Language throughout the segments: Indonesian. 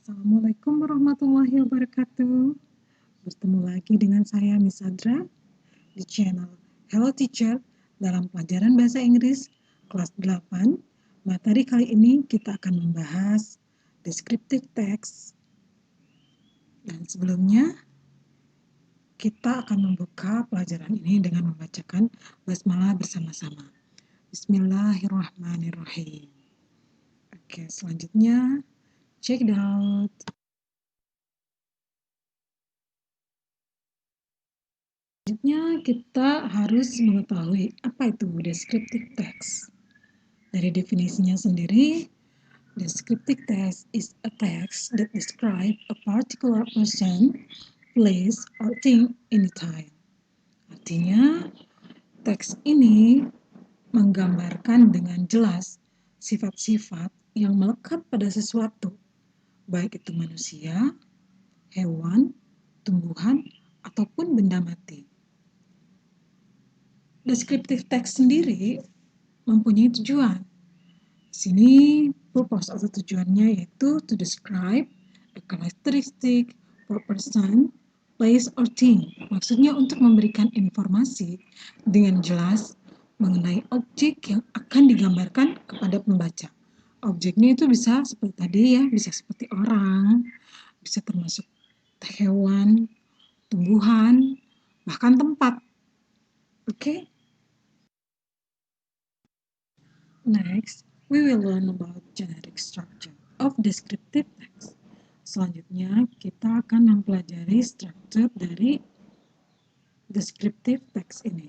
Assalamualaikum warahmatullahi wabarakatuh. Bertemu lagi dengan saya Miss Adra di channel Hello Teacher dalam pelajaran bahasa Inggris kelas 8. Materi kali ini kita akan membahas descriptive text. Dan sebelumnya kita akan membuka pelajaran ini dengan membacakan basmalah bersama-sama. Bismillahirrahmanirrahim. Oke, selanjutnya check it out. Selanjutnya kita harus mengetahui apa itu descriptive text. Dari definisinya sendiri, descriptive text is a text that describe a particular person, place, or thing in time. Artinya, teks ini menggambarkan dengan jelas sifat-sifat yang melekat pada sesuatu, baik itu manusia, hewan, tumbuhan, ataupun benda mati. Descriptive text sendiri mempunyai tujuan. Sini purpose atau tujuannya yaitu to describe a characteristic for person, place, or thing. Maksudnya untuk memberikan informasi dengan jelas mengenai objek yang akan digambarkan kepada pembaca. Objeknya itu bisa seperti tadi ya, bisa seperti orang, bisa termasuk hewan, tumbuhan, bahkan tempat. Oke? Next, we will learn about generic structure of descriptive text. Selanjutnya, kita akan mempelajari struktur dari descriptive text ini.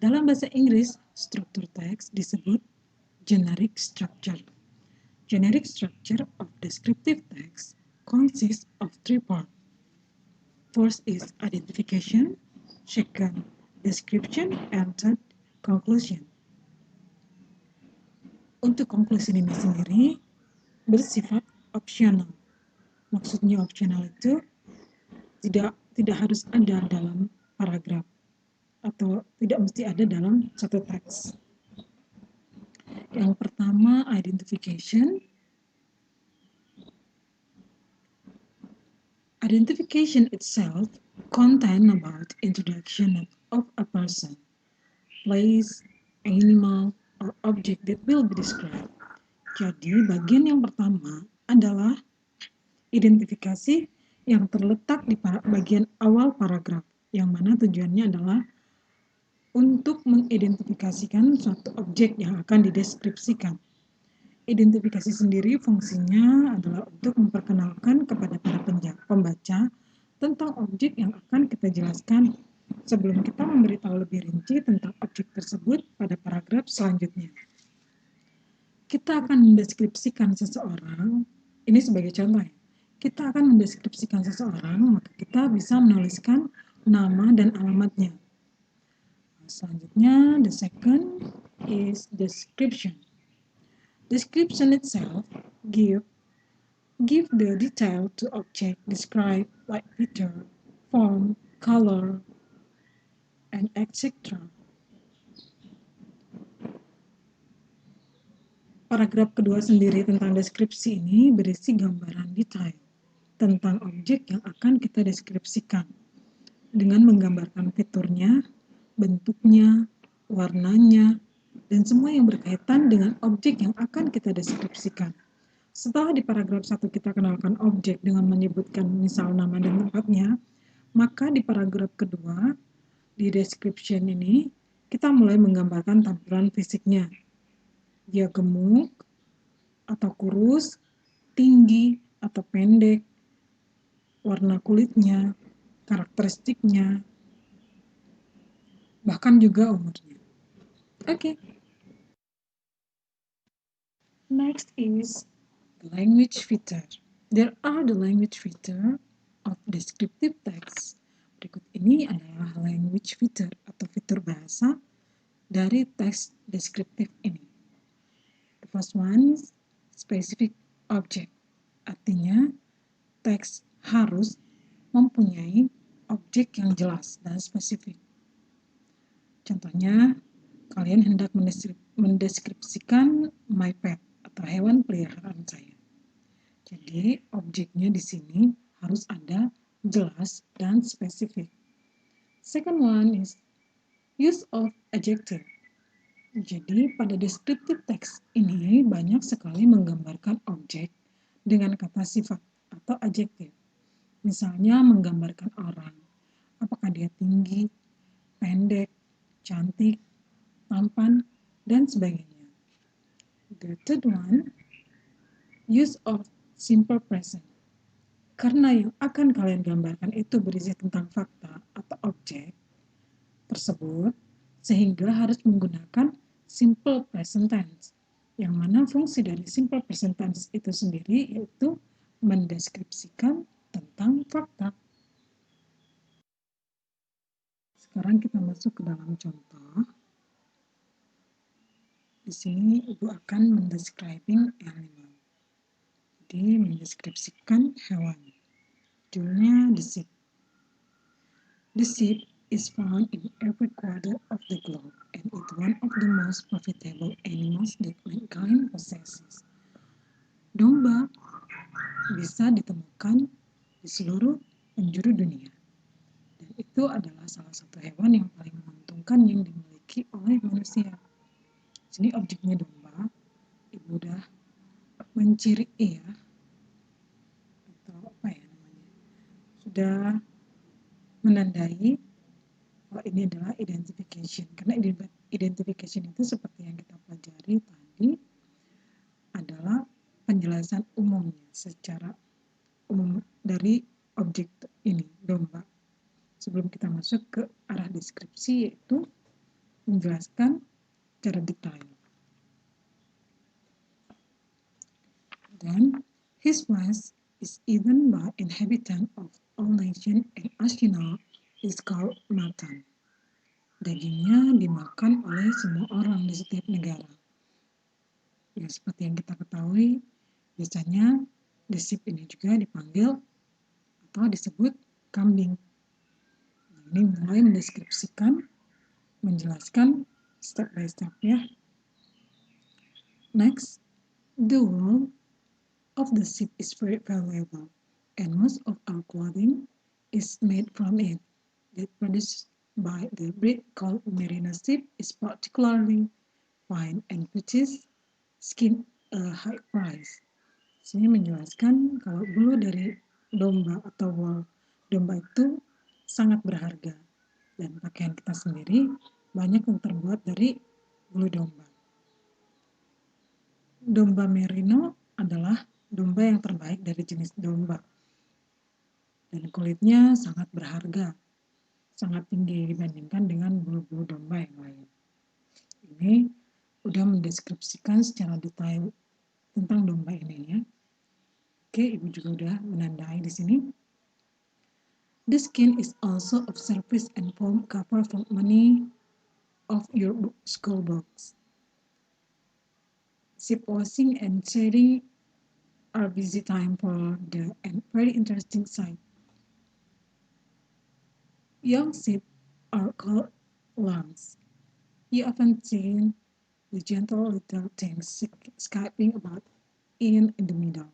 Dalam bahasa Inggris, struktur teks disebut generic structure. Generic structure of descriptive text consists of three parts. First is identification, second, description, and third, conclusion. Untuk konklusi ini sendiri bersifat opsional. Maksudnya opsional itu tidak harus ada dalam paragraf atau tidak mesti ada dalam satu teks. Yang pertama, identification. Identification itself contain about introduction of a person, place, animal, or object that will be described. Jadi, bagian yang pertama adalah identifikasi yang terletak di bagian awal paragraf, yang mana tujuannya adalah untuk mengidentifikasikan suatu objek yang akan dideskripsikan. Identifikasi sendiri fungsinya adalah untuk memperkenalkan kepada para pembaca tentang objek yang akan kita jelaskan sebelum kita memberitahu lebih rinci tentang objek tersebut pada paragraf selanjutnya. Kita akan mendeskripsikan seseorang, ini sebagai contoh ya. Kita akan mendeskripsikan seseorang, maka kita bisa menuliskan nama dan alamatnya. Selanjutnya, the second is description. Description itself give the detail to object described like feature, form, color, and etc. Paragraf kedua sendiri tentang deskripsi ini berisi gambaran detail tentang objek yang akan kita deskripsikan dengan menggambarkan fiturnya, bentuknya, warnanya, dan semua yang berkaitan dengan objek yang akan kita deskripsikan. Setelah di paragraf 1 kita kenalkan objek dengan menyebutkan misal nama dan tempatnya, maka di paragraf kedua, di description ini, kita mulai menggambarkan tampilan fisiknya. Dia gemuk, atau kurus, tinggi, atau pendek, warna kulitnya, karakteristiknya, bahkan juga umurnya. Okay. Next is the language feature. There are the language feature of descriptive text. Berikut ini adalah language feature atau fitur bahasa dari teks deskriptif ini. The first one is specific object. Artinya, teks harus mempunyai objek yang jelas dan spesifik. Contohnya, kalian hendak mendeskripsikan my pet atau hewan peliharaan saya. Jadi objeknya di sini harus ada, jelas, dan spesifik. Second one is use of adjective. Jadi pada descriptive text ini banyak sekali menggambarkan objek dengan kata sifat atau adjektif. Misalnya menggambarkan orang, apakah dia tinggi, pendek, cantik, tampan, dan sebagainya. The third one, use of simple present. Karena yang akan kalian gambarkan itu berisi tentang fakta atau objek tersebut, sehingga harus menggunakan simple present tense. Yang mana fungsi dari simple present tense itu sendiri yaitu mendeskripsikan tentang fakta. Sekarang kita masuk ke dalam contoh. Di sini Ibu akan mendescribing animal. Jadi mendeskripsikan hewan. Judulnya the sheep. The sheep is found in every quarter of the globe and is one of the most profitable animals that mankind possesses. Domba bisa ditemukan di seluruh penjuru dunia. Dan itu adalah salah satu hewan yang paling menguntungkan yang dimiliki oleh manusia. Sini objeknya domba, Ibu udah menciri ya, atau apa ya namanya, sudah menandai bahwa ini adalah identification. Karena identification itu seperti yang kita pelajari tadi adalah penjelasan umumnya secara umum dari objek ini, domba. Sebelum kita masuk ke arah deskripsi, yaitu menjelaskan secara detail. Then, his flesh is eaten by inhabitants of all nations and as you know, is called mutton. Dagingnya dimakan oleh semua orang di setiap negara. Ya, seperti yang kita ketahui, biasanya the sheep ini juga dipanggil atau disebut kambing. Ini mulai mendeskripsikan, menjelaskan step by step ya. Next, the wool of the sheep is very valuable, and most of our clothing is made from it. That produced by the breed called merino sheep is particularly fine and purchase skin a high price. Sini menjelaskan kalau bulu dari domba atau wool domba itu sangat berharga dan pakaian kita sendiri banyak yang terbuat dari bulu domba. Domba merino adalah domba yang terbaik dari jenis domba dan kulitnya sangat berharga, sangat tinggi dibandingkan dengan bulu-bulu domba yang lain. Ini udah mendeskripsikan secara detail tentang domba ini ya. Oke, Ibu juga udah menandai di sini. The skin is also of surface and form cover for many of your school books. Sheep washing and shedding are busy time for the and very interesting sight. Young sheep are called lambs. You often see the gentle little things skipping about in the middle.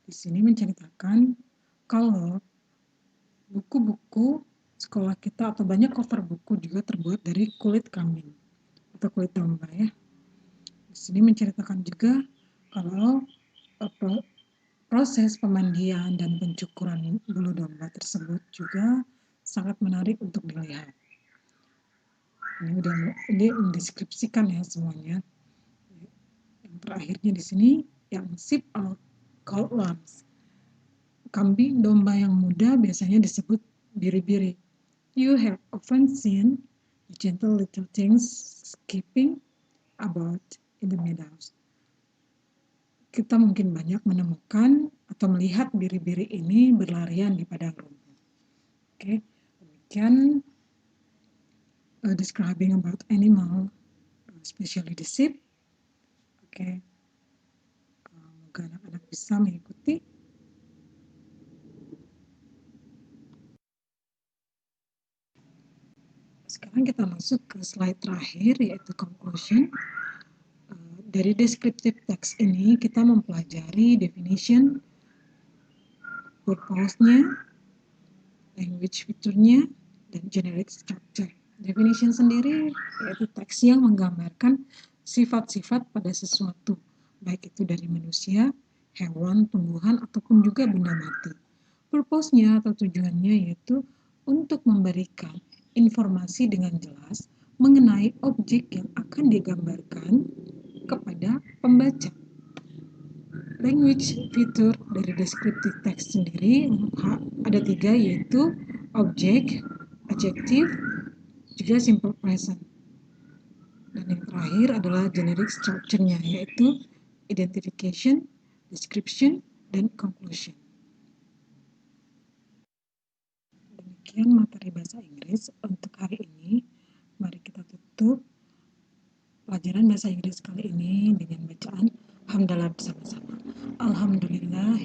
Di sini menceritakan kalau buku-buku sekolah kita atau banyak cover buku juga terbuat dari kulit kambing atau kulit domba ya. Di sini menceritakan juga kalau proses pemandian dan pencukuran bulu domba tersebut juga sangat menarik untuk dilihat. Ini mendeskripsikan ya semuanya. Yang terakhirnya di sini yang sheep are called lambs. Kambing domba yang muda biasanya disebut biri-biri. You have often seen the gentle little things skipping about in the meadows. Kita mungkin banyak menemukan atau melihat biri-biri ini berlarian di padang rumput. Oke, demikian describing about animal, especially the sheep. Oke, semoga anak-anak bisa mengikuti. Sekarang kita masuk ke slide terakhir yaitu conclusion. Dari descriptive text ini kita mempelajari definition, purpose-nya, language feature-nya, dan generic structure. Definition sendiri yaitu teks yang menggambarkan sifat-sifat pada sesuatu, baik itu dari manusia, hewan, tumbuhan, ataupun juga benda mati. Purpose-nya atau tujuannya yaitu untuk memberikan informasi dengan jelas mengenai objek yang akan digambarkan kepada pembaca. Language feature dari descriptive text sendiri ada 3, yaitu object, adjective, juga simple present. Dan yang terakhir adalah generic structure-nya, yaitu identification, description, dan conclusion. Demikian materi bahasa Inggris untuk hari ini. Mari kita tutup pelajaran bahasa Inggris kali ini dengan bacaan hamdalah bersama-sama. Alhamdulillah